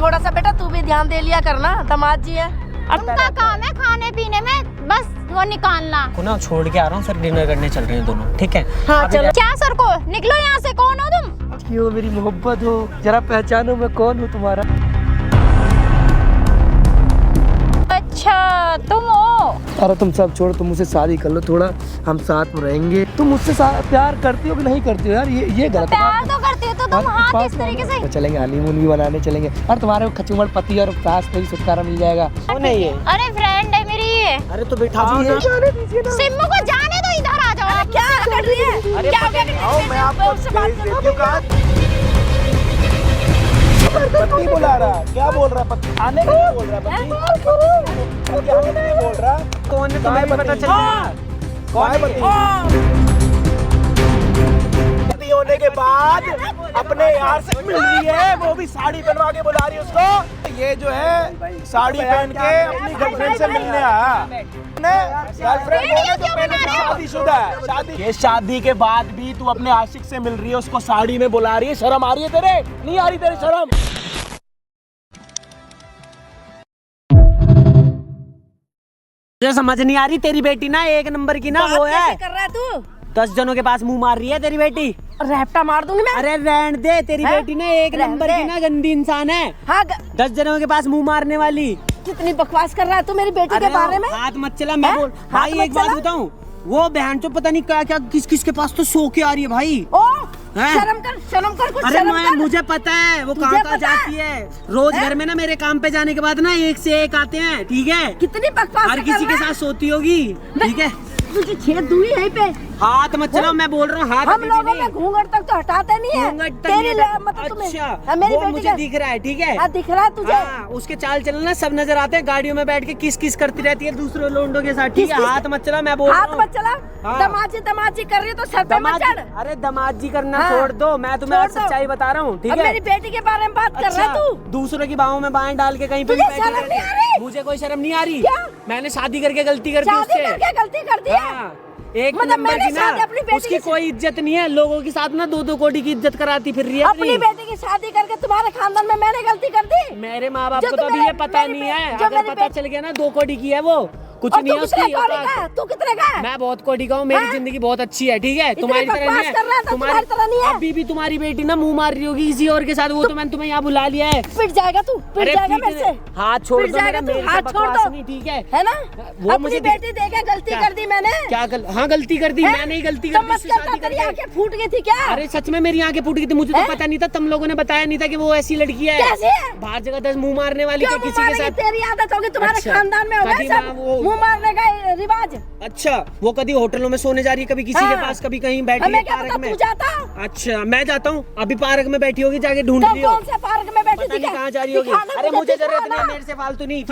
थोड़ा सा बेटा तू भी ध्यान दे लिया करना, दामाद जी है। उनका काम है खाने पीने में बस वो निकालना। ना छोड़ के आ रहा हूँ सर, डिनर करने चल रहे हैं दोनों, ठीक है? हाँ चलो। क्या सर को निकलो यहाँ से, कौन हो तुम? क्यों मेरी मोहब्बत हो, जरा पहचानो मैं कौन हूँ तुम्हारा। अच्छा तुम हो। अरे तुम सब छोड़ो, तुम मुझसे शादी कर लो, थोड़ा हम साथ में रहेंगे। तुम मुझसे प्यार करती हो कि नहीं करती हो यार? ये गलत है। प्यार तो करती हो तो तुम हाँ किस तरीके से? तो चलेंगे हनीमून भी बनाने चलेंगे, और तुम्हारे खचूमड़ पति और सास से भी छुटकारा मिल जाएगा। वो नहीं है। अरे फ्रेंड है मेरी ये। अरे तो बैठा सिम्मू को जाने दो, इधर आ जाओ। क्या कर रही है? अरे क्या कर रही है? मैं आपको उससे बात करूँ। पत्नी बुला रहा, क्या बोल रहा पत्नी? आने का नहीं बोल रहा पत्नी? पत्नी आने का नहीं बोल रहा? कौन है तुम्हें भी पता चल गया? कौन है पत्नी? पत्नी होने के बाद अपने यार से मिल रही है, वो भी साड़ी पहनवा के बुला रही है उसको। ये जो है साड़ी पहन के अपनी गर्लफ्रेंड से मिलने आया। गर्लफ्रेंड तो पहले से शादीशुदा है। शादी ये शादी के बाद भी तू अपने आशिक से मिल रही है, उसको साड़ी में बुला रही है। शर्म आ रही है तेरे? नहीं आ रही तेरी शर्म? मुझे समझ नहीं आ रही, तेरी बेटी ना एक नंबर की ना वो है। कर रहा है तू? 10 जनों के पास मुंह मार रही है तेरी बेटी। रैप्टा मार दूंगी मैं। अरे रहने दे, तेरी बेटी ना एक नंबर की ना गंदी इंसान है। हाँ 10 जनों के पास मुंह मारने वाली। कितनी बकवास कर रहा है तू मेरी बेटी के बारे में? हाथ मत चला, मैं बोल भाई एक बात बताऊं, वो बहन तो पता नहीं क्या क्या किस के पास तो सो के आ रही है भाई। ओ शर्म कर कुछ अरे शर्म कर। मुझे पता है वो कहाँ जाती है। रोज घर में ना मेरे काम पे जाने के बाद ना एक से एक आते हैं, ठीक है? कितनी बकवास हर किसी के साथ सोती होगी, ठीक है? तुझे छेद दूंगी यहीं पे। हाथ मत चलाओ, मैं बोल रहा हूँ हाथ। हम लोगों में घूंघट तक तो हटाते नहीं है। तेरी मतलब तुम्हें मेरी वो बेटी मुझे दिख रहा है, ठीक है? हाँ दिख रहा है तुझे। हाँ, उसके चाल चलन ना सब नजर आते हैं। गाड़ियों में बैठ के किस करती रहती है दूसरे लोंडों के साथ, ठीक है? हाथ मत चला, मैं बोल रहा हूँ। हाथ मत चला। दमाजी कर रही है तो सर पे मत चढ़। अरे दमाजी करना छोड़ दो, मैं तुम्हें आज सच्चाई बता रहा हूँ, ठीक है? मेरी बेटी के बारे में बात कर रहा है तू। दूसरों की बाहों में बाहें डाल के कहीं पे भी बैठी रहती। मुझे कोई शर्म नहीं आ रही। मैंने शादी करके गलती कर दी उससे। गलती कर दी है। एक मतलब नंबर की ना अपनी उसकी कोई इज्जत नहीं है। लोगों के साथ ना 2-2 कोटी की इज्जत कराती फिर रही है। अपनी बेटी की शादी करके तुम्हारे खानदान में मैंने गलती कर दी। मेरे माँ बाप को तो अभी ये पता नहीं है। अगर पता चल गया ना 2 कोटी की है वो, कुछ नहीं है उसकी। तू कितने का है? मैं बहुत कोटी का हूँ, मेरी जिंदगी बहुत अच्छी है, ठीक है? तुम्हारी तरह नहीं है। तुम्हारी तरह नहीं है। अभी भी तुम्हारी बेटी ना मुंह मार रही होगी किसी और के साथ, वो तो मैंने तुम्हें यहाँ बुला लिया है। पिट जाएगा तू, पिट जाएगा मेरे से। हाथ छोड़ दो, हाथ छोड़ दो, ठीक है? है ना? वो मुझे बेटी देखे गलती कर दी मैंने। क्या हाँ गलती कर दी, मैंने ही गलती कर दी। तेरी आंखें फूट गई थी क्या? अरे सच में मेरी आंखें फूट गई थी, मुझे तो पता नहीं था। तुम लोगों ने बताया नहीं था कि वो ऐसी लड़की है। कैसी है? बाहर जगह 10 मुंह मारने वाली किसी के साथ। तेरी आदत होगी, तुम्हारे खानदान में होगा सब मुंह मारने का रिवाज। अच्छा, वो कभी होटलों में सोने जा रही है, कभी किसी के पास, कभी कहीं बैठी है पार्क में। अच्छा मैं जाता हूँ, अभी पार्क में बैठी होगी, जाके ढूंढ लियो। कौन से पार्क में बैठी थी? कहाँ जा रही होगी? अरे मुझे जरूरत नहीं है, मेरे से फालतू नहीं,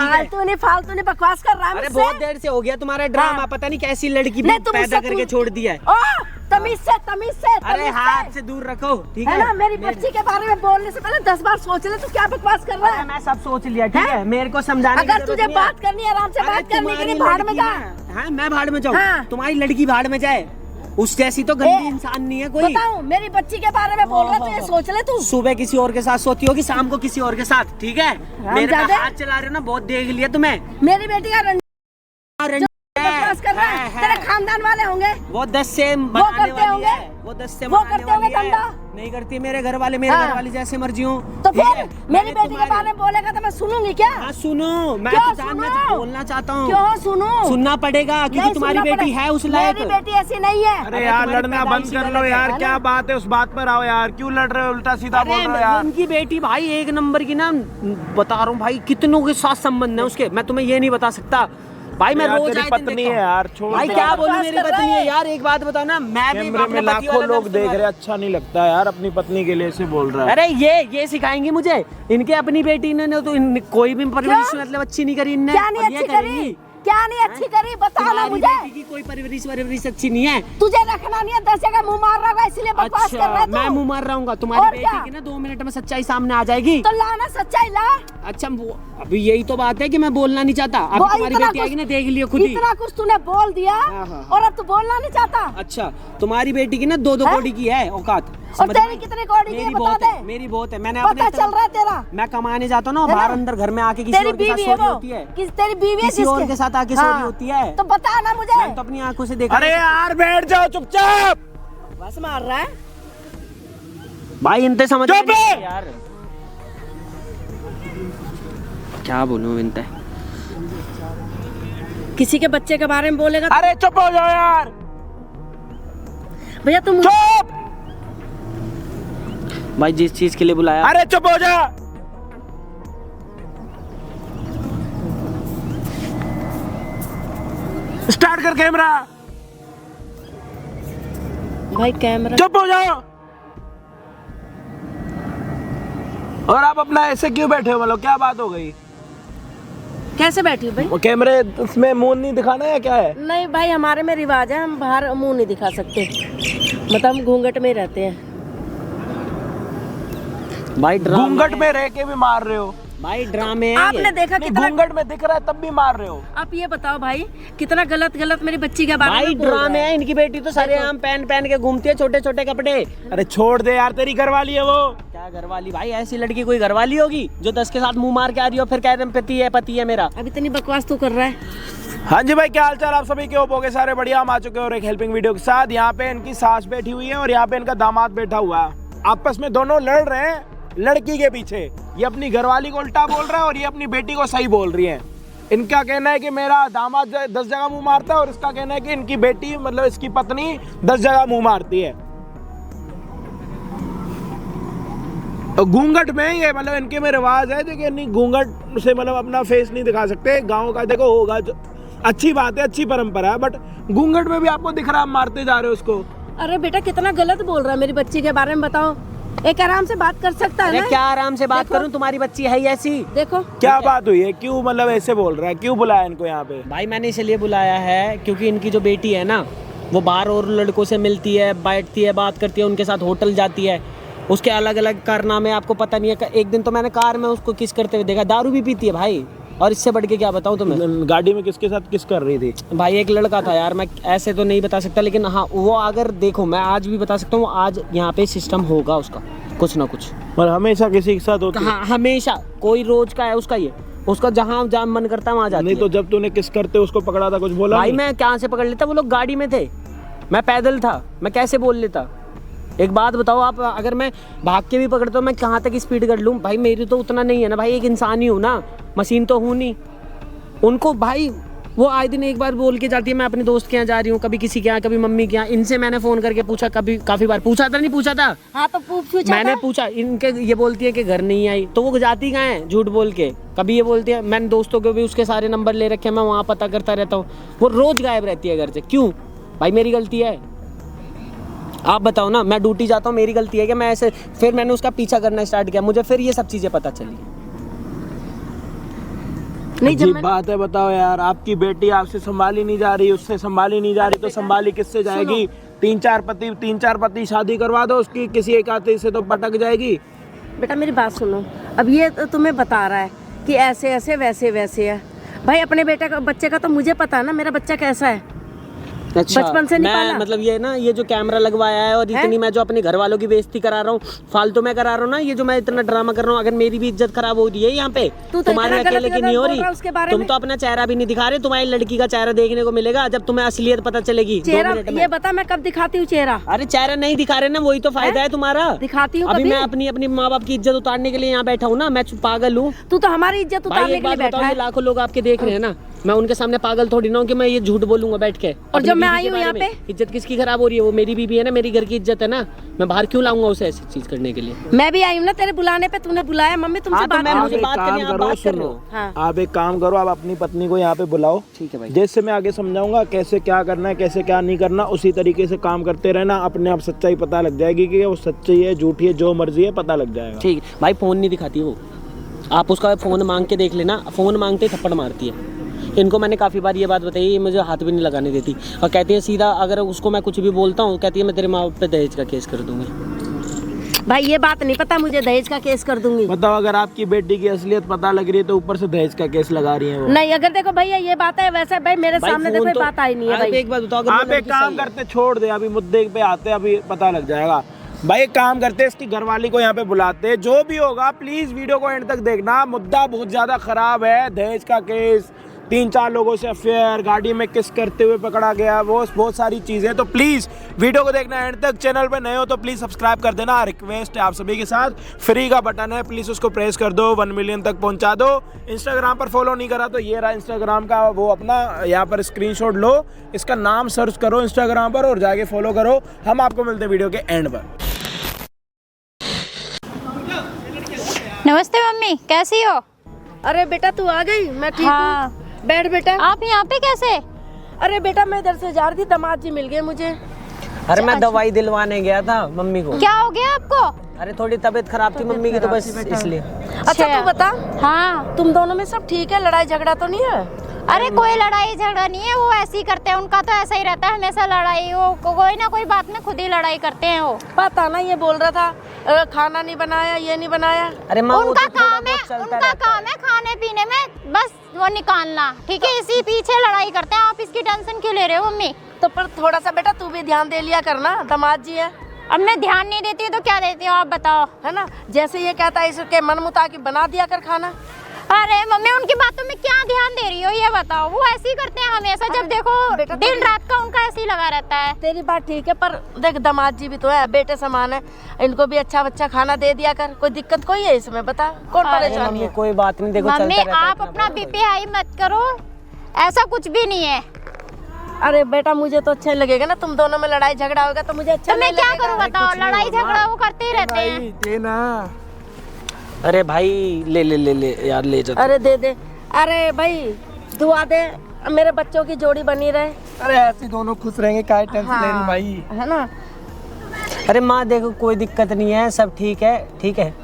फालतू नहीं बकवास कर रहा है। अरे बहुत देर से हो गया तुम्हारा ड्रामा, पता नहीं कैसी लड़की पैदा करके छोड़ दिया है। तमीज से। अरे हाथ से दूर रखो, ठीक है ना? मेरी बच्ची के बारे में बोलने से पहले 10 बार सोच ले। तू क्या बकवास कर रहा है? मैं सब सोच लिया, ठीक है? मेरे को समझाने की अगर तुझे बात करनी है आराम से बात करने के लिए भाड़ में जा। हाँ मैं भाड़ में जाऊँ? तुम्हारी लड़की भाड़ में जाए, उस जैसी तो गंदी इंसान नहीं है कोई। बताऊं, मेरी बच्ची के बारे में बोल रहा तू, ये सोच ले तू। सुबह किसी और के साथ सोती होगी, शाम को किसी और के साथ, ठीक है? मेरे पे हाथ चला रहे हो ना, बहुत देख लिया तुम्हें। मेरी बेटी का बकवास कर रहा है, तेरे खानदान वाले होंगे। वो 10 से बनाने वाली है, वो 10 से बनाने वाली है। नहीं करती मेरे घर वाले, मेरे घर वाले जैसे मर्जी हूँ। तो फिर मेरी बेटी के बारे में बोलेगा तो मैं सुनूंगी क्या? हाँ सुनो, मैं तो बोलना चाहता हूँ। क्यों सुनूं? सुनना पड़ेगा क्योंकि तुम्हारी बेटी है उस लायक। मेरी बेटी ऐसी नहीं है। अरे यार लड़ना बंद कर लो यार, क्या बात है? उस बात पर आओ यार, क्यों लड़ रहे हो? उल्टा सीधा बोल रहे हो यार। उनकी बेटी भाई एक नंबर की ना, बता रहा हूँ भाई, कितनों के साथ संबंध है उसके, मैं तुम्हें ये नहीं बता सकता भाई। मैं रोज पत्नी है यार, छोड़ भाई। क्या बोलूं, मेरी पत्नी है यार। एक बात बताओ ना, मैं भी में लाखों लोग देख रहे, अच्छा नहीं लगता यार अपनी पत्नी के लिए ऐसे बोल रहा है। अरे ये सिखाएंगे मुझे, इनके अपनी बेटी ने तो कोई भी परवरिश मतलब अच्छी नहीं करी इनने। क्या नहीं अच्छी करी बता ना मुझे। की कोई परवरिश अच्छी नहीं है। तुझे रखना नहीं है, 10 जगह मुंह मार रहा होगा, इसलिए बकवास कर रहा है तू। मैं मुंह मार रहा हूँ? तुम्हारी बेटी की ना 2 मिनट में सच्चाई सामने आ जाएगी। तो ला ना सच्चाई ला। अच्छा अभी यही तो बात है कि मैं बोलना नहीं चाहता। अब तुम्हारी बेटी आएगी ना, देख लियो खुद ही। इतना कुछ तूने बोल दिया और अब तू बोलना नहीं चाहता। अच्छा तुम्हारी बेटी की ना 2-2 कौड़ी की है औकात। और तेरी कितने कौड़ी की है बता दे। मेरी बहुत है। मैंने पता चल रहा है तेरा। मैं कमाने जाता हूँ ना बाहर अंदर घर में आके किसी और के साथ सो रही होती है। तेरी बीवी है किसी और के साथ आके सो रही होती है। तो बता ना मुझे। मैंने तो अपनी आंखों से देखा। अरे यार बैठ जाओ चुपचाप। बस मार रहा है भाई, इनते समझ चुप है यार। क्या बोलूं इनते। किसी के बच्चे के बारे में बोलेगा। अरे चुप हो जाओ यार। भैया तुम चुप। भाई जिस चीज के लिए बुलाया। अरे चुप हो जा। स्टार्ट कर कैमरा। भाई कैमरा। चुप हो जाओ। और आप अपना ऐसे क्यों बैठे हो? मतलब क्या बात हो गई? कैसे बैठी हो भाई? वो कैमरे उसमें मुंह नहीं दिखाना है क्या है? नहीं भाई, हमारे में रिवाज है, हम बाहर मुंह नहीं दिखा सकते, मतलब हम घूंघट में रहते हैं। भाई घूंघट में रह के भी मार रहे हो? भाई ड्रामे हैं आपने देखा कितना घूंघट में दिख रहा है तब भी मार रहे हो? आप ये बताओ भाई, कितना गलत गलत मेरी बच्ची के बारे में भाई बोल रहा ड्रामे है। इनकी बेटी तो सारे आम पहन के घूमती है, छोटे छोटे कपड़े। अरे छोड़ दे यार, तेरी घरवाली है वो। क्या घरवाली? भाई ऐसी लड़की कोई घरवाली होगी जो 10 के साथ मुंह मार के आ रही हो फिर कह रहे हैं पति है मेरा। अब इतनी बकवास तू कर रहा है। हाँ जी भाई, क्या हाल चाल आप सभी के? होगे सारे बढ़िया। हम आ चुके हैं और एक हेल्पिंग वीडियो के साथ। यहाँ पे इनकी सास बैठी हुई है और यहाँ पे इनका दामाद बैठा हुआ है। आपस में दोनों लड़ रहे हैं लड़की के पीछे। ये अपनी घरवाली को उल्टा बोल रहा है और ये अपनी बेटी को सही बोल रही है। इनका कहना है कि मेरा दामाद 10 जगह मुंह मारता है और इसका कहना है कि इनकी बेटी मतलब इसकी पत्नी 10 जगह मुंह मारती है। घूंघट में ये मतलब इनके में रिवाज है कि नहीं, घूंघट से मतलब अपना फेस नहीं दिखा सकते। गाँव का देखो होगा, अच्छी बात है, अच्छी परंपरा है, बट घूंघट में भी आपको दिख रहा है, मारते जा रहे हो उसको। अरे बेटा कितना गलत बोल रहा है मेरी बच्ची के बारे में, बताओ। एक आराम से बात कर सकता है ना? क्या आराम से बात करूं? तुम्हारी बच्ची है ही ऐसी। देखो क्या बात हुई है, क्यों मतलब ऐसे बोल रहा है, क्यों बुलाया इनको यहाँ पे? भाई मैंने इसलिए बुलाया है क्योंकि इनकी जो बेटी है ना, वो बाहर और लड़कों से मिलती है, बैठती है, बात करती है, उनके साथ होटल जाती है, उसके अलग अलग कारनामे आपको पता नहीं है। एक दिन तो मैंने कार में उसको किस करते हुए देखा, दारू भी पीती है भाई। और इससे बढ़ के क्या बताऊं तुम्हें? गाड़ी में किसके साथ किस कर रही थी? भाई एक लड़का था यार, मैं ऐसे तो नहीं बता सकता, लेकिन हाँ वो अगर देखो मैं आज भी बता सकता हूँ, आज यहाँ पे सिस्टम होगा उसका कुछ ना कुछ। पर हमेशा किसी के साथ होती है? हाँ हमेशा, कोई रोज का है उसका, ये उसका जहाँ जहाँ मन करता है वहाँ जाती नहीं है। तो जब तूने किस करते उसको पकड़ा था, कुछ बोला? भाई मैं कहाँ से पकड़ लेता, वो लोग गाड़ी में थे, मैं पैदल था, मैं कैसे बोल लेता? एक बात बताओ आप, अगर मैं भाग के भी पकड़ता हूँ मैं कहाँ तक स्पीड कर लूँ? भाई मेरी तो उतना नहीं है ना भाई, एक इंसान ही हूँ ना, मशीन तो हूँ नहीं। उनको भाई वो आए दिन एक बार बोल के जाती है मैं अपने दोस्त के यहाँ जा रही हूँ, कभी किसी के यहाँ, कभी मम्मी के यहाँ। इनसे मैंने फोन करके पूछा, कभी काफी बार पूछा था, नहीं पूछा था? हाँ तो पूछा मैंने पूछा, इनके ये बोलती है कि घर नहीं आई, तो वो जाती कहाँ है झूठ बोल के? कभी ये बोलती है मैंने दोस्तों के भी उसके सारे नंबर ले रखे हैं, मैं वहाँ पता करता रहता हूँ, वो रोज गायब रहती है घर से। क्यों भाई? मेरी गलती है? आप बताओ ना, मैं ड्यूटी जाता हूँ, मेरी गलती है कि मैं ऐसे? फिर मैंने उसका पीछा करना स्टार्ट किया, मुझे फिर ये सब चीजें पता चली। नहीं जब बात है, बताओ यार, आपकी बेटी आपसे संभाली नहीं जा रही, उससे संभाली नहीं जा रही, तो संभाली किससे जाएगी? 3-4 पति शादी करवा दो उसकी, किसी एक आदमी से तो पटक जाएगी। बेटा मेरी बात सुनो, अब ये तो तुम्हें बता रहा है कि ऐसे ऐसे वैसे वैसे है। भाई अपने बेटे का बच्चे का तो मुझे पता है ना, मेरा बच्चा कैसा है। अच्छा, बचपन से नहीं मैं पाला। मतलब ये ना, ये जो कैमरा लगवाया है और इतनी मैं जो अपने घर वालों की बेइज्जती करा रहा हूँ, फालतू में करा रहा हूँ ना, ये जो मैं इतना ड्रामा कर रहा हूँ, अगर मेरी भी इज्जत खराब हो रही है यहाँ पे, तुम्हारे अकेले की नहीं हो रही। तुम तो अपना चेहरा भी नहीं दिखा रहे, तुम्हारी लड़की का चेहरा देखने को मिलेगा जब तुम्हें असलियत पता चलेगी। चेहरा ये बता, मैं कब दिखाती हूँ चेहरा? अरे चेहरा नहीं दिखा रहे ना, वही तो फायदा है तुम्हारा। दिखाती हूँ अभी मैं अपनी माँ बाप की इज्जत उतारने के लिए यहाँ बैठा हूँ ना, मैं पागल हूँ? तू तो हमारी इज्जत उतारने के लिए बैठा है। लाखों लोग आपके देख रहे हैं ना, मैं उनके सामने पागल थोड़ी ना हूँ कि मैं ये झूठ बोलूंगा बैठ के। और जब मैं आई हूँ यहाँ पे, इज्जत किसकी खराब हो रही है? वो मेरी बीबी है ना, मेरी घर की इज्जत है ना, मैं बाहर क्यों लाऊंगा उसे ऐसी चीज करने के लिए? मैं भी आई हूँ ना तेरे बुलाने पे, तूने बुलाया। मम्मी तुमसे बात करो। आप एक काम करो, आप अपनी पत्नी को यहाँ पे बुलाओ, ठीक है भाई? जैसे मैं आगे समझाऊंगा कैसे क्या करना है, कैसे क्या नहीं करना, उसी तरीके से काम करते रहना, अपने आप सच्चाई पता लग जाएगी कि वो सच्ची है झूठी है, जो मर्जी है पता लग जाएगा। ठीक भाई, फोन नहीं दिखाती वो, आप उसका फोन मांग के देख लेना, फोन मांगते थप्पड़ मारती है। इनको मैंने काफ़ी बार ये बात बताई, ये मुझे हाथ भी नहीं लगाने देती और कहती है सीधा, अगर उसको मैं कुछ भी बोलता हूँ कहती है मैं तेरे माँ बाप पे दहेज का केस कर दूंगी। भाई ये बात नहीं पता मुझे, दहेज का केस कर दूंगी। बताओ, अगर आपकी बेटी की असलियत पता लग रही है तो ऊपर से दहेज का केस लगा रही है वो। नहीं, अगर देखो भैया ये बात है, वैसे भाई मेरे सामने देखो ये बात आई नहीं है भाई। एक बात बताओ, अगर आप वो एक काम करते, छोड़ दे, अभी मुद्दे पे आते, अभी पता लग जाएगा। भाई एक काम करते, इसकी घरवाली को यहाँ पे बुलाते, जो भी होगा प्लीज वीडियो को एंड तक देखना। मुद्दा बहुत ज्यादा खराब है, दहेज का केस, 3-4 लोगों से अफेयर, गाड़ी में किस करते हुए पकड़ा गया, वो बहुत सारी चीजें। तो प्लीज वीडियो को देखना एंड तक। चैनल पे नए हो तो प्लीज सब्सक्राइब कर देना, रिक्वेस्ट है आप सभी के साथ। फ्री का बटन है, प्लीज उसको प्रेस कर दो, 1 मिलियन तक पहुंचा दो। इंस्टाग्राम पर फॉलो नहीं करा तो ये रहा इंस्टाग्राम का वो अपना, यहाँ पर स्क्रीनशॉट लो, इसका नाम सर्च करो इंस्टाग्राम पर और जाके फॉलो करो। हम आपको मिलते हैं वीडियो के एंड पर। नमस्ते मम्मी, कैसी हो? अरे बेटा तू आ गई, मैं ठीक हाँ। हूँ। बैठ बेटा। आप यहाँ पे कैसे? अरे बेटा मैं इधर से जा रही थी, दामाद जी मिल गए मुझे। अरे मैं दवाई दिलवाने गया था मम्मी को। क्या हो गया आपको? अरे थोड़ी तबीयत खराब थी मम्मी की, तो बस इसलिए। अच्छा तू बता, हाँ। तुम दोनों में सब ठीक है, लड़ाई झगड़ा तो नहीं है? अरे कोई लड़ाई झगड़ा नहीं है, वो ऐसे ही करते हैं, उनका तो ऐसा ही रहता है हमेशा लड़ाई, वो कोई ना कोई बात में खुद ही लड़ाई करते हैं वो। पता ना, ये बोल रहा था खाना नहीं बनाया, ये नहीं बनाया। अरे माँ, वो उनका तो थोड़ा काम है, बहुत चलता उनका रहता है। काम है खाने पीने में बस वो निकालना, ठीक है? इसी पीछे लड़ाई करते हैं, आप इसकी टेंशन क्यों ले रहे हो मम्मी? तो पर थोड़ा सा बेटा तू भी ध्यान दे लिया करना, दामाद जी है। अब मैं ध्यान नहीं देती तो क्या देती हूँ आप बताओ? है ना, जैसे ये कहता है इसके मन मुताबिक बना दिया कर खाना। अरे मम्मी उनकी बातों में क्या ध्यान दे रही हो ये बताओ? वो ऐसे ही करते हैं हमेशा, जब देखो बेटा, दिन रात का उनका ऐसे ही लगा रहता है। तेरी बात ठीक है, पर देख दामाद जी भी तो है, बेटे समान है, इनको भी अच्छा बच्चा खाना दे दिया कर। कोई दिक्कत कोई है इसमें, बता कौन अरे परेशानी मम्मी है? कोई बात नहीं, देखो मम्मी चलता रहता है आप इतना अपना बहुत। बीपी हाई मत करो, ऐसा कुछ भी नहीं है। अरे बेटा मुझे तो अच्छा लगेगा ना, तुम दोनों में लड़ाई झगड़ा होगा तो मुझे अच्छा तो मैं नहीं क्या लगेगा। करूँ बताओ? लड़ाई झगड़ा वो करते ही रहते हैं। दे ना। अरे भाई ले ले ले ले यार, ले जा। अरे दे दे। अरे भाई दुआ दे मेरे बच्चों की जोड़ी बनी रहे, अरे ऐसे दोनों खुश रहेंगे, काय टेंशन ले रही भाई। है ना? अरे माँ देखो कोई दिक्कत नहीं है, सब ठीक है, ठीक है।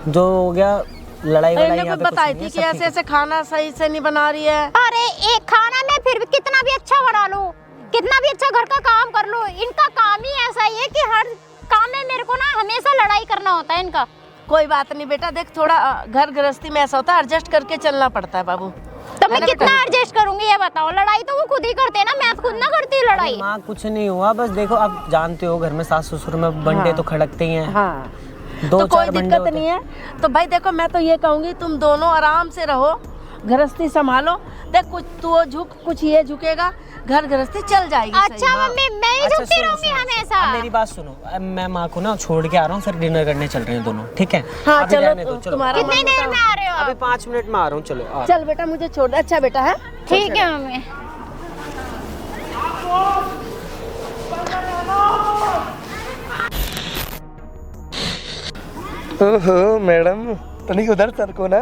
जो हो गया लड़ाई वड़ाई इन्हें यहाँ कुछ पे कुछ बताई नहीं है, थी कि सब ऐसे ठीक ऐसे खाना सही से नहीं बना रही है। अरे एक खाना में फिर भी कितना भी अच्छा बना लूं, कितना भी अच्छा घर का काम कर लूं, इनका काम ही ऐसा ही है कि हर काम में मेरे को ना हमेशा लड़ाई करना होता है इनका। कोई बात नहीं बेटा, देख थोड़ा घर गृहस्थी में ऐसा होता है, एडजस्ट करके चलना पड़ता है बाबू। तो मैं कितना एडजस्ट करूंगी ये बताओ? लड़ाई तो वो खुद ही करते हैं ना, मैं खुद ना करती लड़ाई। है। माँ कुछ नहीं हुआ, बस देखो अब जानते हो घर में सास ससुर में बंडे तो खड़कते ही हैं। हाँ, दो तो कोई चार बंडे दिक्कत होते नहीं है। तो भाई देखो मैं तो ये कहूंगी तुम दोनों आराम से रहो, गृहस्थी संभालो। देख कुछ तू झुक, कुछ ये झुकेगा, घर गृहस्थी चल जाएगी। अच्छा मम्मी मैं ही अच्छा, झुकती सुनो, रहूंगी सुनो, हमेशा। अब मेरी बात सुनो, अब मैं माँ को ना छोड़ के आ रहा हूँ, फिर डिनर करने चल रहे हैं दोनों, ठीक है? हाँ अभी रहने चलो, दो, चलो। तुम्हारा कितनी मन देर में बताओ। आ रहे हो अभी आप? 5 मिनट में आ रहा हूँ, चलो आ। चल बेटा मुझे छोड़ दे। अच्छा बेटा है, ठीक है मम्मी। ओहो मैडम, तनिक उधर सर को ना।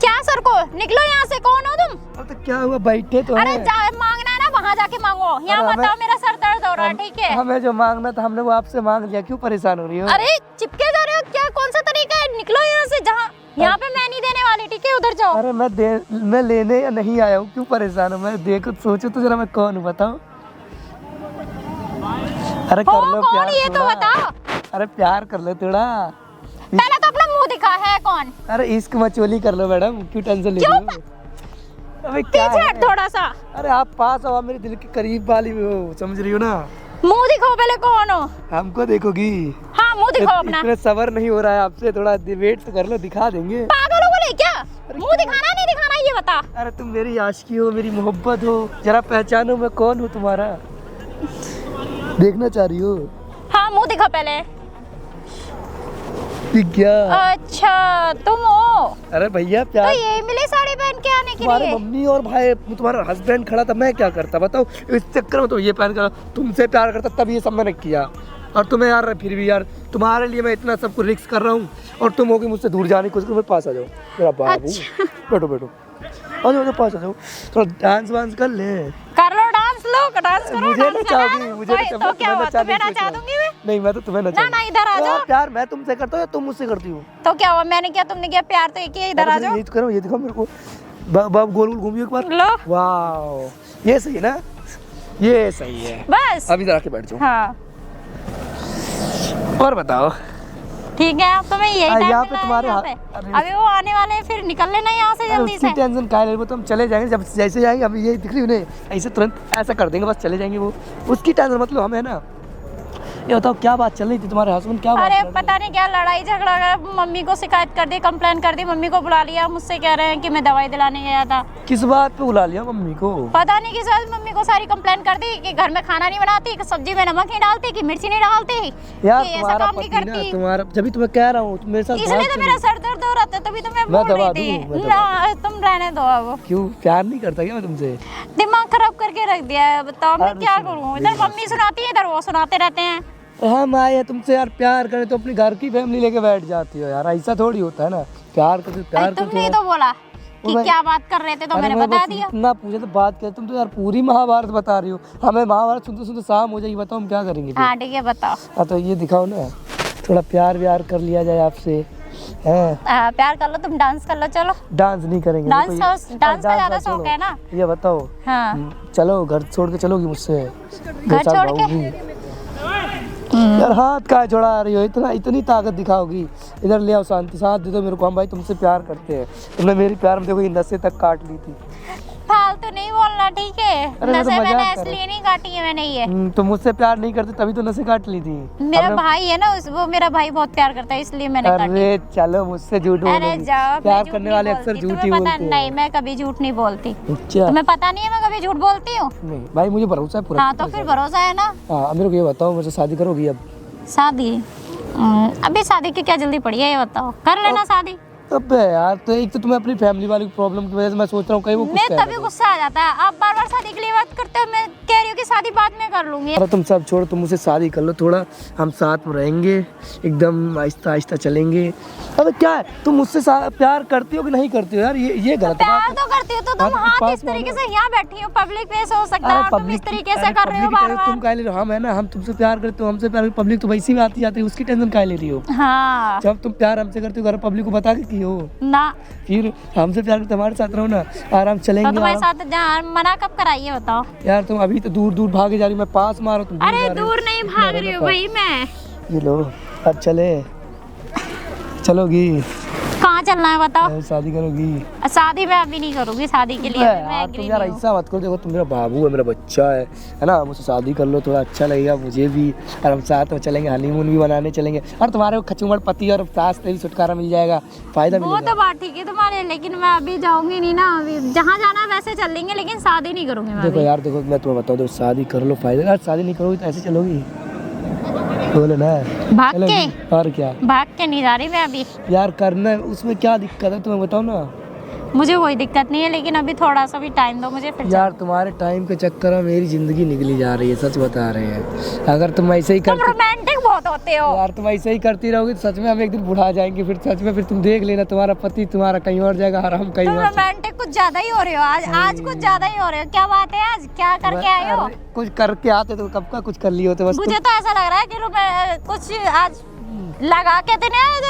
क्या सर को? निकलो यहाँ से, कौन हो तुम? अब तो क्या हुआ, बैठे तो अरे हैं। मांगना है ना, वहाँ जाके मांगो, यहाँ अरे मत आओ, मेरा सर दर्द हो रहा है, ठीक है? हमें जो मांगना था हमने वो आपसे मांग लिया, क्यों परेशान हो रही हो? अरे चिपके जा रहे हो क्या? कौन सा तरीका है? निकलो यहाँ से, जहाँ यहाँ पे मैं नहीं देने वाली, ठीक है? उधर जाओ। अरे मैं लेने या नहीं आया हूँ, क्यों परेशान हूँ? मैं देखो सोचो तो जरा मैं कौन हूँ बताओ। अरे हो कर लो कौन प्यार ये तो थोड़ा। बताओ। अरे प्यार कर लो थोड़ा। पहले तो अपना मुंह दिखा, है कौन? अरे इश्क मचोली कर लो मैडम, क्यों टेंशन ले रही हो? अबे क्या पीछे है? हट थोड़ा सा, अरे आप पास हो, आप मेरे दिल के करीब वाली हो, समझ रही हो ना? मुंह दिखाओ पहले, कौन हो? हमको देखोगी? हाँ मुंह दिखाओ अपना। इतने सबर नहीं हो रहा है आपसे, थोड़ा वेट तो कर लो, दिखा देंगे। पागल हो गए क्या? मुंह दिखाना नहीं दिखाना ये बता। अरे तुम मेरी आशिकी हो, मेरी मोहब्बत हो, जरा पहचानो मैं कौन हूँ तुम्हारा। देखना चाह रही हो? हाँ मुंह दिखा पहले। दिख गया? अच्छा तुम हो? अरे भैया तो प्यार, ये मिले साड़ी पहन के आने के तुम्हारे लिए? मम्मी और भाई, तुम्हारा हस्बैंड खड़ा था, मैं क्या करता बताओ? इस चक्कर में तो ये पहन कर तुमसे प्यार करता, तब ये सब मैंने किया। और तुम्हें यार फिर भी यार तुम्हारे लिए मैं इतना सब कुछ रिस्क कर रहा हूँ, और तुम होगी मुझसे दूर जाने की कोशिश करो। पास आ जाओ मेरा बाबू। अच्छा। बैठो बैठो, आ जाओ पास आ जाओ, थोड़ा डांस वांस कर ले। कर लो डांस, लो डांस करो। मुझे डांस ना करा चाहोगी, दो। मुझे ना तो चाहोगी, क्या हुआ? नचाने तुम्हें की नचा सोच रहा दूंगी मैं। नहीं, मैं तो तुम्हें नचा। ना इधर आ जाओ। प्यार मैं तुमसे करता हूँ या तुम मुझसे करती हो? तो क्या हुआ? मैंने क्या तुमने क्या? प्यार तो एक ही है, इधर आ जाओ। ये तो करो, ये दिखाओ मेरे को। बाब गोल गोल घूमिए एक बार। लो वाह ये सही ना, ये सही है। बस अब इधर आके बैठ जाओ। हाँ। और बताओ ठीक है, अब तो मैं यही टाइम यहाँ पे मिला है तुम्हारे यहाँ पे। अरे अभी वो आने वाले हैं, फिर निकल लेना यहाँ से जल्दी उसकी से। टेंशन काहे ले रहे हो, तो हम चले जाएंगे जब जैसे जाएंगे। अभी ये दिख रही उन्हें ऐसे तुरंत ऐसा कर देंगे, बस चले जाएंगे वो। उसकी टेंशन मतलब हमें ना। ये बताओ क्या बात चल रही थी तुम्हारे हस्बैंड, क्या बात अरे कर रहे पता नहीं क्या लड़ाई झगड़ा कर, मम्मी को शिकायत कर दी, कंप्लेन कर दी, मम्मी को बुला लिया, मुझसे कह रहे हैं कि मैं दवाई दिलाने गया था। थे? किस बात पे बुला लिया मम्मी को? पता नहीं किस बात मम्मी को सारी कंप्लेन कर दी कि घर में खाना नहीं बनाती, कि सब्जी में नमक नहीं डालती, कि मिर्ची नहीं डालती, यार कि ऐसा तुम्हारा काम नहीं पति ना, करती। तुम्हारा जब तुम्हें कह रहा हूँ मेरे साथ इसलिए बात तो करो। मेरा सर दर्द हो रहा था, तभी तो मैं मैं बोल दवा रही दूँ, मैं थी। दवा ना तुम रहने दो अब, क्यों प्यार नहीं करता क्या मैं तुमसे? दिमाग खराब करके रख दिया है। बताओ मैं अरे क्या सुनो, करूँ, मेरी इधर मम्मी सुनाती है, इधर वो सुनाते रहते हैं। हम आए तुमसे यार प्यार करें तो अपनी घर की फैमिली लेके बैठ जाती हो यार, ऐसा थोड़ी होता है ना। प्यार करते अरे प्यार तुमने ही करते तो बोला कि मैं- क्या बात कर रहे थे, तो अरे मैंने मैं बता बस दिया। इतना पूछे तो बात कर, तुम तो यार पूरी महाभारत बता रही हो। हमें महाभारत सुनते सुनते शाम हो जाएगी, बताओ हम क्या करेंगे फिर? हाँ ठीक है बताओ। हाँ तो ये दिखाओ ना, थोड़ा प्यार व्यार कर लिया जाए आपसे। हैं प्यार कर लो, तुम डांस कर लो, चलो। डांस नहीं करेंगे? डांस देखो का- डांस का ज्यादा शौक छोड़ो। है ना। ये बताओ, हाँ चलो घर छोड़ के चलोगी मुझसे? घर छोड़ के? यार हाथ का छोड़ा आ रही हो, इतना इतनी ताकत दिखाओगी? इधर ले आओ, शांति साथ दे दो मेरे को, हम भाई तुमसे प्यार करते हैं। तुमने मेरी प्यार में देखो ये नसें तक काट ली थी। फालतू नहीं बोलना ठीक है। अरे मैं तो नसें मजाक मैंने कर रहा इसलिए नहीं काटी है मैंने ये। तुम मुझसे प्यार नहीं करते तभी तो नसें काट ली थी। मेरा हमने- भाई है ना, वो मेरा भाई बहुत प्यार करता है, इसलिए मैंने काटी। अरे चलो मुझसे झूठ अरे बोलोगी। जाओ, मैं प्यार झूठ करने नहीं वाले बोलती। अक्सर झूठ ही तुम्हें पता बोलते हैं। नहीं, मैं कभी झूठ नहीं बोलती। अच्छा तुम्हें पता नहीं है मैं कभी झूठ बोलती हूँ। नहीं भाई मुझे भरोसा है पूरा। हाँ तो फिर भरोसा है ना। हाँ मेरे को ये बताओ, मुझसे शादी करोगी अब? शादी अभी शादी की क्या जल्दी पड़ी है, ये बताओ। कर लेना शादी। अबे यार, तो एक तो तुम्हें अपनी फैमिली वाली प्रॉब्लम की वजह से मैं सोच रहा हूँ कहीं वो कुछ मैं कह तभी रहा गुस्सा आ जाता है, आप बार बार शादी के लिए बात करते हो, मैं कह रही हूँ कि शादी बाद में कर लूंगी। अरे तुम सब छोड़ो, तुम मुझसे शादी कर लो, थोड़ा हम साथ में रहेंगे, एकदम आहिस्ता आहिस्ता चलेंगे। अबे क्या है, तुम मुझसे प्यार करती हो कि नहीं करती हो यार? ये गलत बात प्यार है। तो करती हो, तो हाँ, तुम तो हाथ पास इस में तरीके हो से यहाँ बैठी हो, पब्लिक प्लेस हो सकता है, अरे और तुम पब्लिक इस तरीके से कर रहे हो बार तुम बार। काहे ले रही हो? हम है ना, हम तुमसे प्यार करते हो, हमसे प्यार पब्लिक तो वैसे भी आती जाती है, उसकी टेंशन काहे ले रही हो? हाँ जब तुम प्यार हमसे करते हो घर पब्लिक को बता के की हो, ना, फिर हमसे प्यार करते हमारे साथ रहो ना, आराम तो चलेंगे। तुम्हारे आराम- साथ जहाँ मना कब कराइए बताओ। यार तुम अभी तो दूर दूर भागे जा रही हो, मैं पास मारो तुम दूर अरे जा रही हो। दूर नहीं भाग रही हूँ भाई मैं। ये लो, अब चलोगी? कहाँ चलना है बताओ। शादी करोगी? शादी मैं अभी नहीं करूंगी, शादी के लिए अभी मैं यार एग्री तुम यार नहीं हूँ। ऐसा मत करो, देखो तुम मेरा बाबू है, मेरा बच्चा है ना, मुझसे शादी कर लो, थोड़ा अच्छा लगेगा मुझे भी, और हम साथ में चलेंगे, हनीमून भी मनाने चलेंगे, और तुम्हारे को खचूमड़ पति और सास से भी छुटकारा मिल जाएगा, फायदा वो मिलेगा। तो बात ठीक है तुम्हारे, लेकिन मैं अभी जाऊंगी नहीं ना, अभी जहाँ जाना है वैसे चलेंगे, लेकिन शादी नहीं करूंगी मैं देखो अभी। यार, देखो मैं तुम्हें बताऊँ, शादी कर लो, फायदा यार, शादी नहीं करोगी तो ऐसे चलोगी? बोलो ना। भाग के? चलोगी? और क्या भाग के नहीं जा रही मैं अभी। यार, करना है उसमें क्या दिक्कत है तुम्हें बताओ ना। मुझे कोई दिक्कत नहीं है, लेकिन अभी थोड़ा सा भी टाइम दो मुझे, फिर यार तुम्हारे टाइम के चक्कर में मेरी जिंदगी निकली जा रही है, सच बता रहे हैं। अगर तुम ऐसे ही तुम करते रोमांटिक बहुत होते हो। यार, तुम ऐसे ही करती रहोगी तो सच में हम एक दिन बुढ़ा जाएंगे, फिर सच में फिर तुम देख लेना, तुम्हारा पति तुम्हारा कहीं और जाएगा और हम कहीं तुम और। रोमांटिक कुछ ज्यादा ही हो रहे हो आज कुछ ज्यादा ही हो रहे हो। क्या बात है, आज क्या करके आए हो? अरे, कुछ करके आते तो कब का कुछ कर लिए होते, बस मुझे तो ऐसा लग रहा है कि कुछ आज लगा के देने आए तो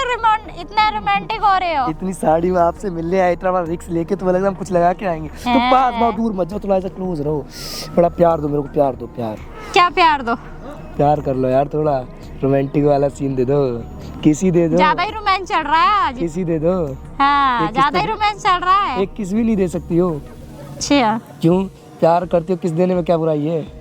इतना रोमांटिक हो रहे हो। इतनी साड़ी में आपसे मिलने आए, इतना बड़ा रिक्स लेके, तुम्हें लग रहा है हम कुछ लगा के आएंगे। तुम पास बहुत दूर मत जाओ, थोड़ा ऐसा क्लोज रहो, थोड़ा प्यार दो मेरे को, प्यार दो, प्यार क्या प्यार दो? प्यार कर लो यार, थोड़ा रोमांटिक वाला सीन दे दो, किसी दे दो, ज्यादा ही रोमांस चल रहा है आज। किसी दे दो। हाँ एक किस ज्यादा ही दे- रोमांस चल रहा है। एक किस भी नहीं दे सकती हो? अच्छा क्यों? प्यार करती हो, किस देने में क्या बुराई है?